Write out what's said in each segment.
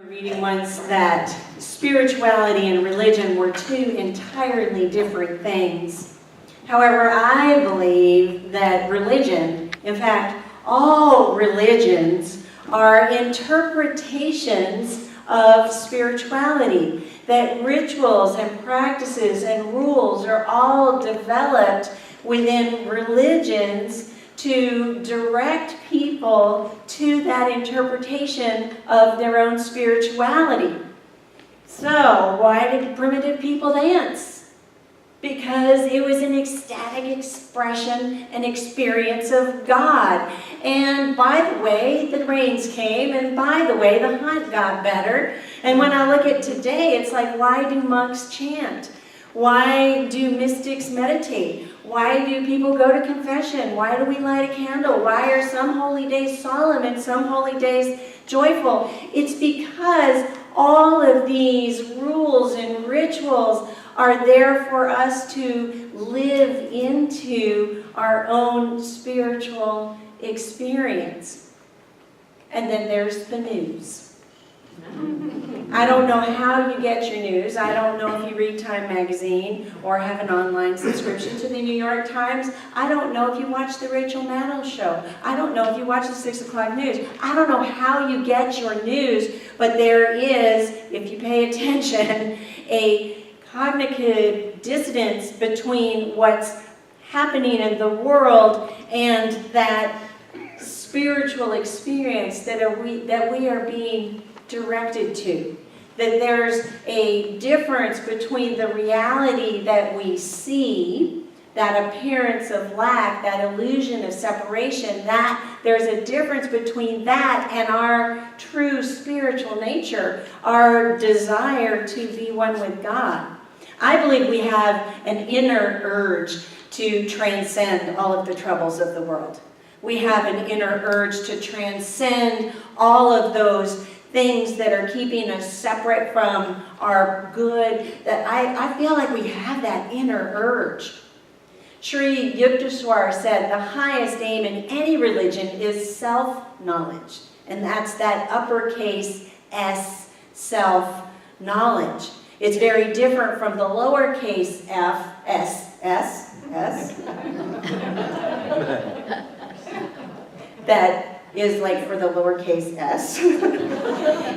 Reading once that spirituality and religion were two entirely different things. However, I believe that religion, in fact, all religions, are interpretations of spirituality, that rituals and practices and rules are all developed within religions to direct people to that interpretation of their own spirituality. So, why did primitive people dance? Because it was an ecstatic expression, an experience of God. And by the way, the rains came, and by the way, the hunt got better. And when I look at today, it's like, why do monks chant? Why do mystics meditate? Why do people go to confession? Why do we light a candle? Why are some holy days solemn and some holy days joyful? It's because all of these rules and rituals are there for us to live into our own spiritual experience. And then there's the news. I don't know how you get your news. I don't know if you read Time magazine or have an online subscription to the New York Times. I don't know if you watch the Rachel Maddow show. I don't know if you watch the 6 o'clock news. I don't know how you get your news, but there is, if you pay attention, a cognitive dissonance between what's happening in the world and that spiritual experience that we are being directed to. That there's a difference between the reality that we see, that appearance of lack, that illusion of separation, that there's a difference between that and our true spiritual nature, our desire to be one with God. I believe we have an inner urge to transcend all of the troubles of the world. We have an inner urge to transcend all of those things that are keeping us separate from our good, that I feel like we have that inner urge. Sri Yukteswar said the highest aim in any religion is self-knowledge. And that's that uppercase S, self-knowledge. It's very different from the lowercase f, S. That is like for the lowercase s.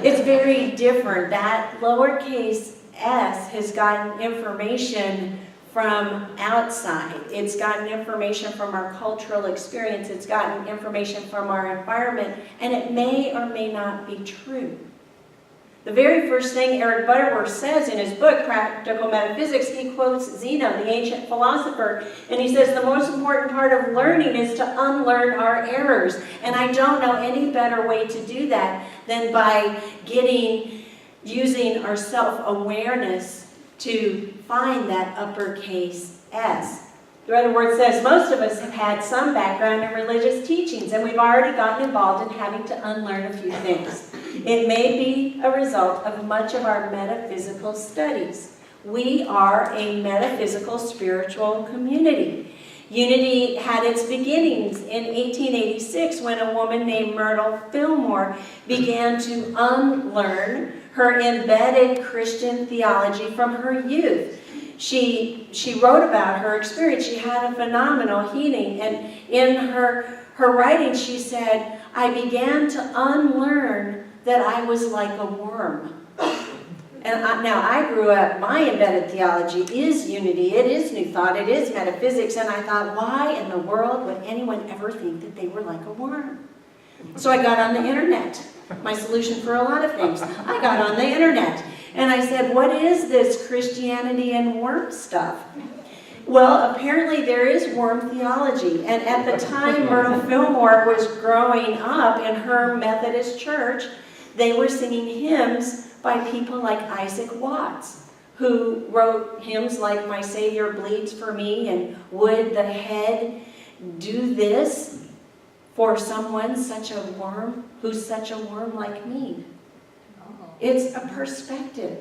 It's very different. That lowercase s has gotten information from outside. It's gotten information from our cultural experience. It's gotten information from our environment, and it may or may not be true. The very first thing Eric Butterworth says in his book, Practical Metaphysics, he quotes Zeno, the ancient philosopher, and he says the most important part of learning is to unlearn our errors. And I don't know any better way to do that than by using our self-awareness to find that uppercase S. The other word says most of us have had some background in religious teachings, and we've already gotten involved in having to unlearn a few things. It may be a result of much of our metaphysical studies. We are a metaphysical spiritual community. Unity had its beginnings in 1886 when a woman named Myrtle Fillmore began to unlearn her embedded Christian theology from her youth. She wrote about her experience. She had a phenomenal healing, and in her writing she said, I began to unlearn that I was like a worm. And now I grew up, my embedded theology is unity, it is new thought, it is metaphysics, and I thought, why in the world would anyone ever think that they were like a worm? So I got on the internet. My solution for a lot of things. I got on the internet and I said, what is this Christianity and worm stuff? Well, apparently there is worm theology. And at the time Myrtle Fillmore was growing up in her Methodist church, they were singing hymns by people like Isaac Watts, who wrote hymns like My Savior Bleeds for Me and Would the Head Do This for someone such a worm, who's such a worm like me. It's a perspective.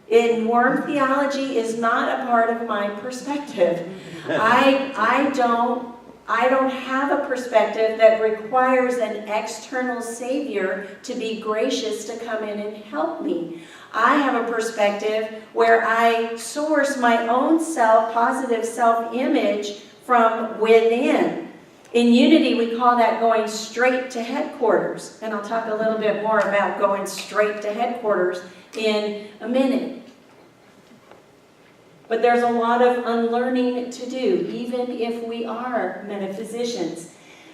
In worm theology is not a part of my perspective. I don't I don't have a perspective that requires an external savior to be gracious to come in and help me. I have a perspective where I source my own positive self-image from within. In Unity, we call that going straight to headquarters. And I'll talk a little bit more about going straight to headquarters in a minute. But there's a lot of unlearning to do, even if we are metaphysicians.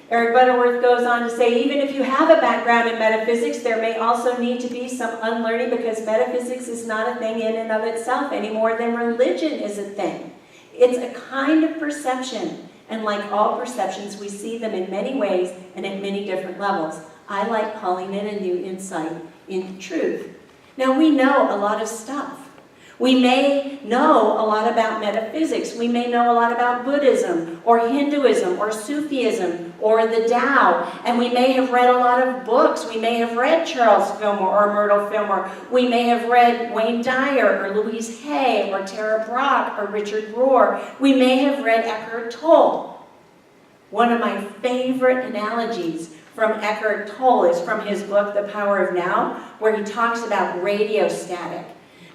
Eric Butterworth goes on to say, even if you have a background in metaphysics, there may also need to be some unlearning, because metaphysics is not a thing in and of itself any more than religion is a thing. It's a kind of perception, and like all perceptions, we see them in many ways and at many different levels. I like calling it a new insight into truth. Now, we know a lot of stuff. We may know a lot about metaphysics. We may know a lot about Buddhism or Hinduism or Sufism or the Tao. And we may have read a lot of books. We may have read Charles Fillmore or Myrtle Fillmore. We may have read Wayne Dyer or Louise Hay or Tara Brach or Richard Rohr. We may have read Eckhart Tolle. One of my favorite analogies from Eckhart Tolle is from his book, The Power of Now, where he talks about radio static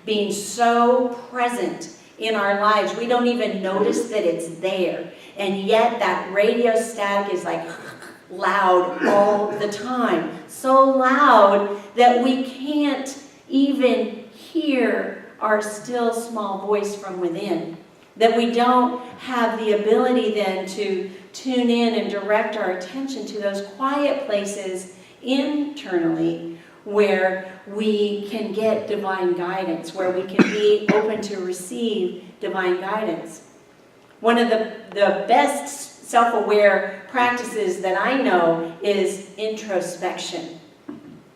being so present in our lives. We don't even notice that it's there. And yet that radio static is like loud all the time. So loud that we can't even hear our still small voice from within. That we don't have the ability then to tune in and direct our attention to those quiet places internally where we can get divine guidance, where we can be open to receive divine guidance. One of the best self-aware practices that I know is introspection.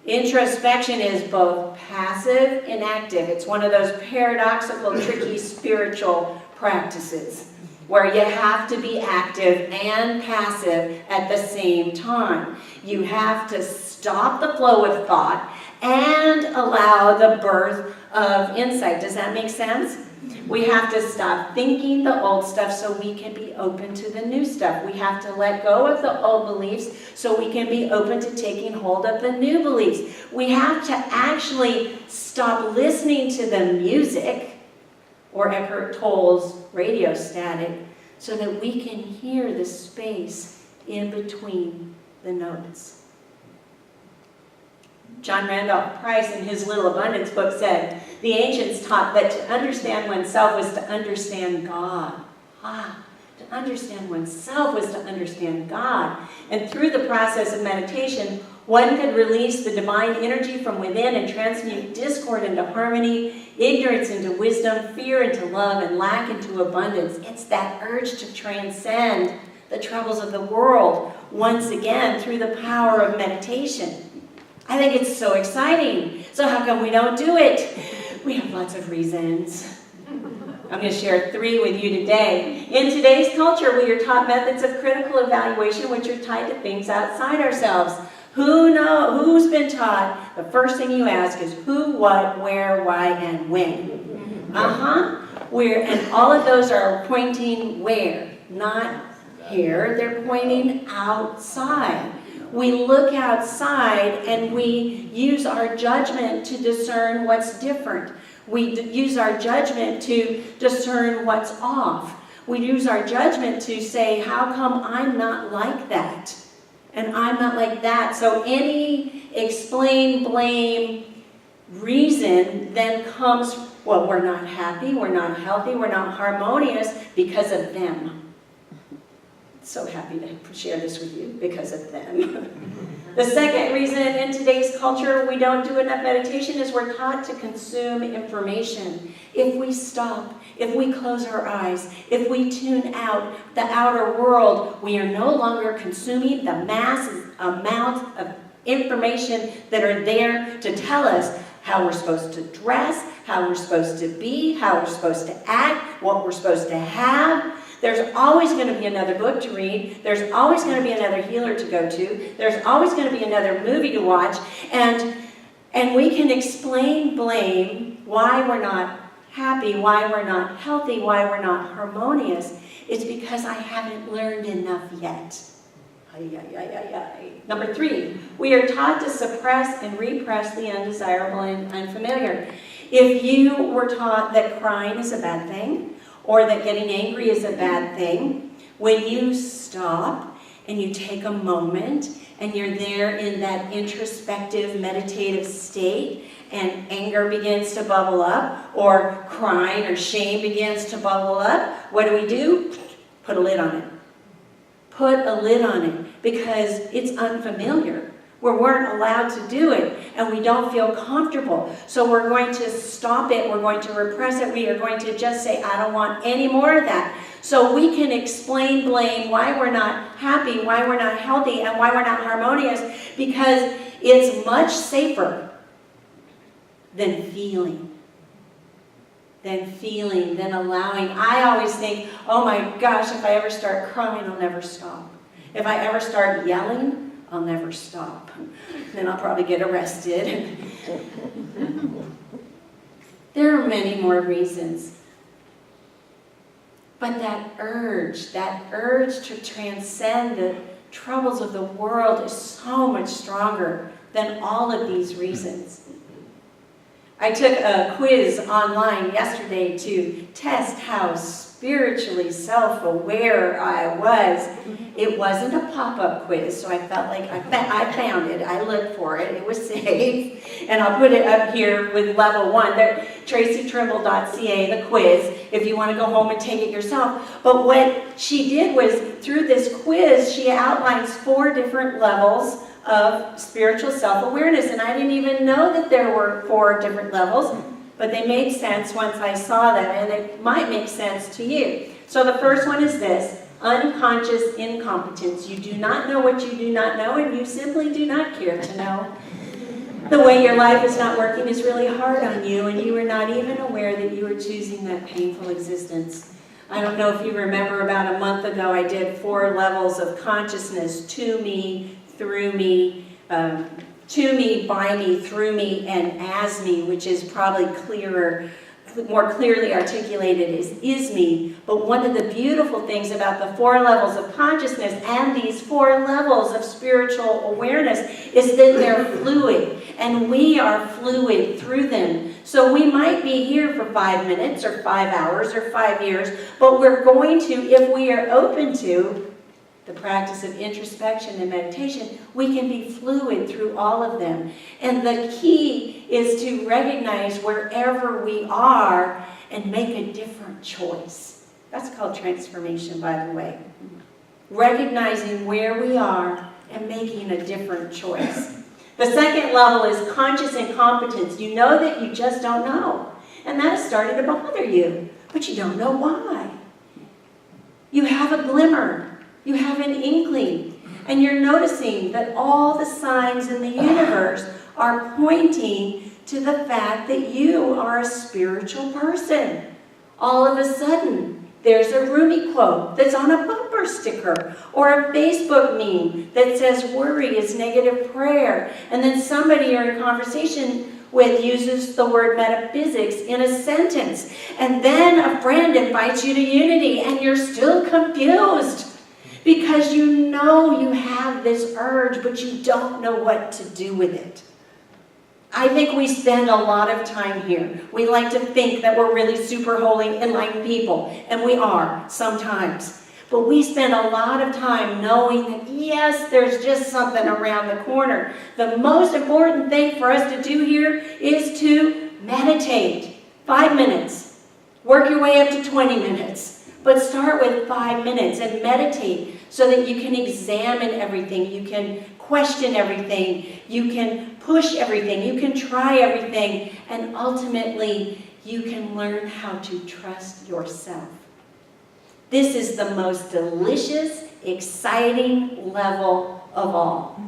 Introspection is both passive and active. It's one of those paradoxical, tricky spiritual practices where you have to be active and passive at the same time. You have to stop the flow of thought and allow the birth of insight. Does that make sense? We have to stop thinking the old stuff so we can be open to the new stuff. We have to let go of the old beliefs so we can be open to taking hold of the new beliefs. We have to actually stop listening to the music or Eckhart Tolle's radio static so that we can hear the space in between the notes. John Randolph Price, in his Little Abundance book, said, the ancients taught that to understand oneself was to understand God. To understand oneself was to understand God. And through the process of meditation, one could release the divine energy from within and transmute discord into harmony, ignorance into wisdom, fear into love, and lack into abundance. It's that urge to transcend the troubles of the world, once again, through the power of meditation. I think it's so exciting. So how come we don't do it? We have lots of reasons. I'm going to share 3 with you today. In today's culture, we are taught methods of critical evaluation which are tied to things outside ourselves. Who's been taught? The first thing you ask is who, what, where, why, and when. Where, and all of those are pointing where? Not here. They're pointing outside. We look outside and we use our judgment to discern what's different. We use our judgment to discern what's off. We use our judgment to say, how come I'm not like that? And I'm not like that. So any explain, blame, reason then comes, well, we're not happy, we're not healthy, we're not harmonious because of them. So happy to share this with you because of them. The second reason in today's culture we don't do enough meditation is we're taught to consume information. If we stop, if we close our eyes, if we tune out the outer world, we are no longer consuming the massive amount of information that are there to tell us how we're supposed to dress, how we're supposed to be, how we're supposed to act, what we're supposed to have. There's always going to be another book to read. There's always going to be another healer to go to. There's always going to be another movie to watch. And we can explain, blame, why we're not happy, why we're not healthy, why we're not harmonious. It's because I haven't learned enough yet. Number 3, we are taught to suppress and repress the undesirable and unfamiliar. If you were taught that crying is a bad thing, or that getting angry is a bad thing, when you stop and you take a moment and you're there in that introspective, meditative state, and anger begins to bubble up, or crying or shame begins to bubble up, what do? Put a lid on it. Put a lid on it, because it's unfamiliar. We weren't allowed to do it, and we don't feel comfortable. So we're going to stop it, we're going to repress it, we are going to just say, I don't want any more of that. So we can explain, blame why we're not happy, why we're not healthy, and why we're not harmonious, because it's much safer than feeling. Than allowing. I always think, oh my gosh, if I ever start crying, I'll never stop. If I ever start yelling, I'll never stop. Then I'll probably get arrested. There are many more reasons. But that urge to transcend the troubles of the world is so much stronger than all of these reasons. I took a quiz online yesterday to test how spiritually self-aware I was. It wasn't a pop-up quiz, so I felt like I found it. I looked for it. It was safe. And I'll put it up here with level 1. TracyTrimble.ca, the quiz, if you want to go home and take it yourself. But what she did was, through this quiz, she outlines 4 different levels of spiritual self-awareness, and I didn't even know that there were 4 different levels, but they made sense once I saw them, and they might make sense to you. So the first one is this: unconscious incompetence. You do not know what you do not know, and you simply do not care to know. The way your life is not working is really hard on you, and you are not even aware that you are choosing that painful existence. I don't know if you remember, about a month ago I did 4 levels of consciousness: to me, through me, to me, by me, through me, and as me, which is probably more clearly articulated is me. But one of the beautiful things about the 4 levels of consciousness and these 4 levels of spiritual awareness is that they're fluid, and we are fluid through them. So we might be here for 5 minutes or 5 hours or 5 years, but we're going to, if we are open to the practice of introspection and meditation, we can be fluid through all of them. And the key is to recognize wherever we are and make a different choice. That's called transformation, by the way. Recognizing where we are and making a different choice. The second level is conscious incompetence. You know that you just don't know. And that has started to bother you, but you don't know why. You have a glimmer. You have an inkling, and you're noticing that all the signs in the universe are pointing to the fact that you are a spiritual person. All of a sudden, there's a Rumi quote that's on a bumper sticker, or a Facebook meme that says worry is negative prayer, and then somebody you're in conversation with uses the word metaphysics in a sentence, and then a friend invites you to unity, and you're still confused. Because you know you have this urge, but you don't know what to do with it. I think we spend a lot of time here. We like to think that we're really super holy, enlightened people, and we are sometimes. But we spend a lot of time knowing that, yes, there's just something around the corner. The most important thing for us to do here is to meditate. 5 minutes. Work your way up to 20 minutes. But start with 5 minutes and meditate so that you can examine everything, you can question everything, you can push everything, you can try everything, and ultimately you can learn how to trust yourself. This is the most delicious, exciting level of all.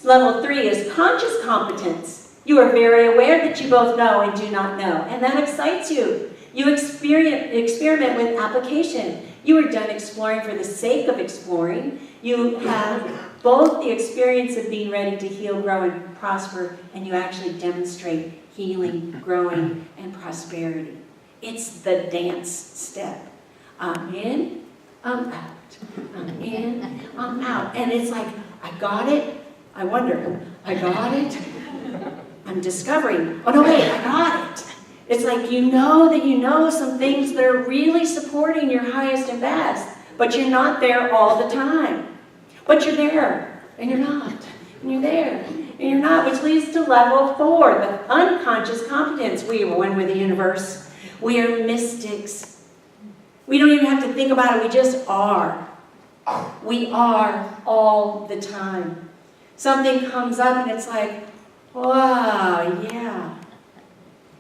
Level 3 is conscious competence. You are very aware that you both know and do not know, and that excites you. You experiment with application. You are done exploring for the sake of exploring. You have both the experience of being ready to heal, grow, and prosper, and you actually demonstrate healing, growing, and prosperity. It's the dance step. I'm in, I'm out. I'm in, I'm out. And it's like, I got it. I wonder, I got it. I'm discovering, oh no, wait, I got it. It's like you know that you know some things that are really supporting your highest and best, but you're not there all the time. But you're there, and you're not. And you're there, and you're not, which leads to level 4, the unconscious competence. We are one with the universe. We are mystics. We don't even have to think about it, we just are. We are all the time. Something comes up and it's like, wow, yeah.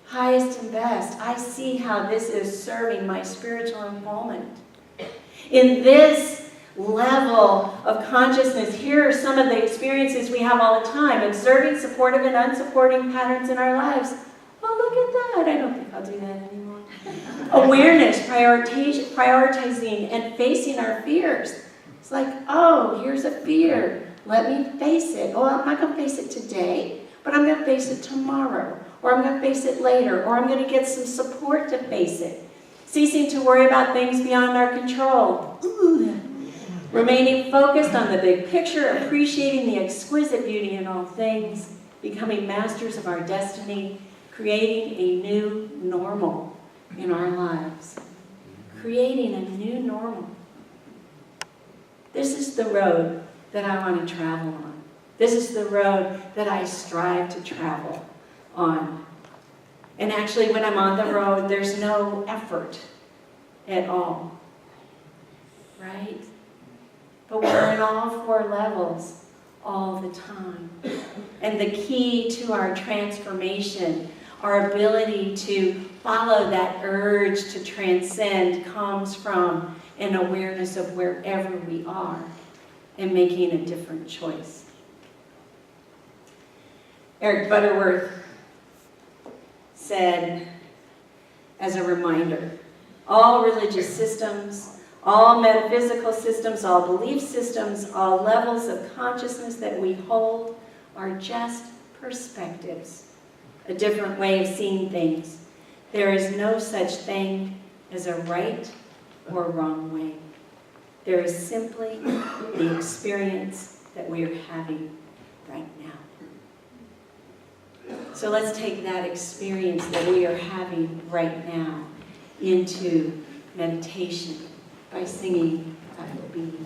Highest and best. I see how this is serving my spiritual unfoldment. In this level of consciousness, here are some of the experiences we have all the time, observing supportive and unsupporting patterns in our lives. Oh, look at that. I don't think I'll do that anymore. Awareness, prioritizing and facing our fears. It's like, oh, here's a fear. Let me face it. Oh, I'm not going to face it today, but I'm going to face it tomorrow. Or I'm going to face it later. Or I'm going to get some support to face it. Ceasing to worry about things beyond our control. Ooh. Remaining focused on the big picture, appreciating the exquisite beauty in all things, becoming masters of our destiny, creating a new normal in our lives. Creating a new normal. This is the road that I want to travel on. This is the road that I strive to travel on. And actually, when I'm on the road, there's no effort at all. Right? But we're in all 4 levels all the time. And the key to our transformation, our ability to follow that urge to transcend, comes from an awareness of wherever we are and making a different choice. Eric Butterworth said, as a reminder, all religious systems, all metaphysical systems, all belief systems, all levels of consciousness that we hold are just perspectives, a different way of seeing things. There is no such thing as a right or wrong way. There is simply the experience that we are having right now. So let's take that experience that we are having right now into meditation by singing I Will Be.